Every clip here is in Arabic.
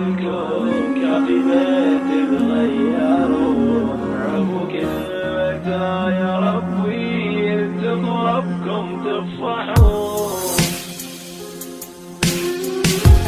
عملكم كافي بيت تغيرون عفو كلمته يا ربي تغربكم تفرحون.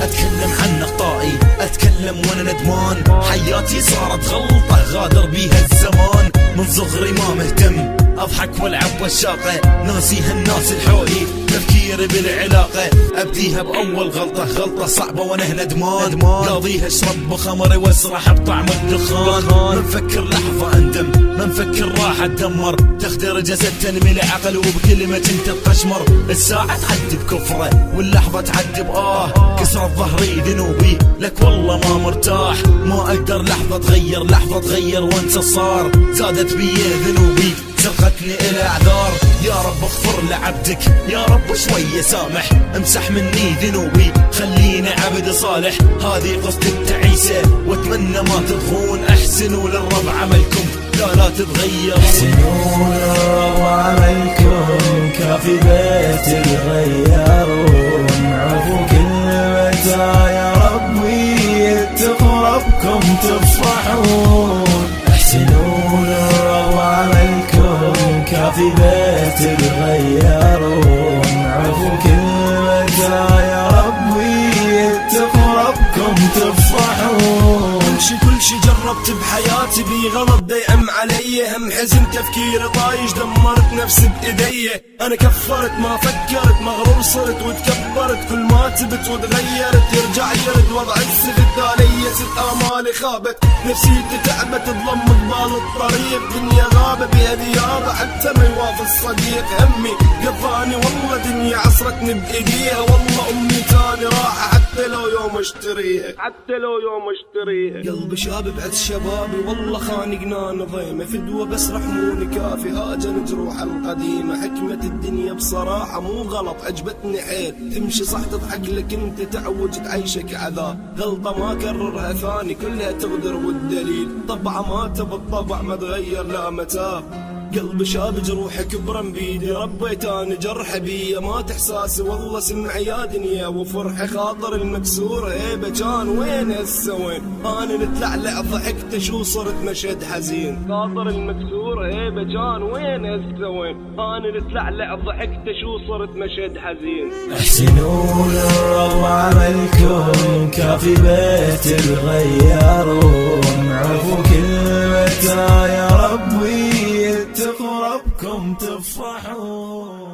أتكلم عن أخطائي، أتكلم وأنا ندمان، حياتي صارت غلطة غادر بيها الزمان، من صغري ما مهتم أضحك والعب والشاقة، ناسي هالناس الحولي تفكيري بالعلاقة، أبديها بأول غلطة صعبة وأنا ندمان، قاضيها اشرب بخمري واسرح بطعم الدخان، ما نفكر لحظة أندم، ما نفكر راح أتدمر، تخدر جسد تنمي العقل وبكلمة انت تقشمر، الساعة تعدي بكفرة واللحظة تعدي كسرت ظهري ذنوبي لك والله ما مرتاح، ما أقدر لحظة تغير وانت صار، زادت بي ذنوبي سرقتني إلى أعذار، يا رب اغفر لعبدك يا رب شوية سامح، امسح مني ذنوبي خليني عبد صالح، هذه قصة التعيسة واتمنى ما تضغون، احسنوا للرب عملكم لا تتغير، احسنوا للرب عملكم كافي بيت تغيرون عفو كلمته يا ربي تغربكم تفرحون. احسنوا للرب عملكم كافي بيت تغيرون عفو كلمته يا ربي تغربكم تفرحون. كل شي جربت بحياتي بي غلط دايم علي، هم حزن تفكيري طايش دمرت نفسي بايدي، انا كفرت ما فكرت مغرور صرت وتكبرت، كل ما تبت وتغيرت يرجع يرد وضع السفت علي، ست امالي خابت نفسيتي تعبت تظلم قبال الطريق، دنيا غابة بها ديابة حتى ما يوافي الصديق، همي قضاني والله دنيا عصرتني بايديها، والله امي تاني راحة حتى لو يوم اشتريها قلبي شاب بعد شبابي والله خانقنا نظيمه، فدوه بس رحموني كافي هاجن جروح القديمه، حكمة الدنيا بصراحة مو غلط عجبتني حيل، تمشي صح تضحك لك انت تعوج تعيشك عذاب، غلطة ما كررها ثاني كلها تغدر والدليل، طبعة ما تبى الطبع ما تغير لا متاب، قلبي شاب جروحي كبرا بيدي ربيت انا جرح بي، مات احساسي والله سمع يا دنيا وفرحي، خاطر المكسور هيبه كان وين هسه وين، انا نتلعلع ضحكت شو صرت مشهد حزين، خاطر المكسور هيبه كان وين هسه وين، انا نتلعلع ضحكت شو صرت مشهد حزين. احسنوا للرب عملكم كافي بيت تغيرون عفو كلمته يا ربي تغربكم تفرحون.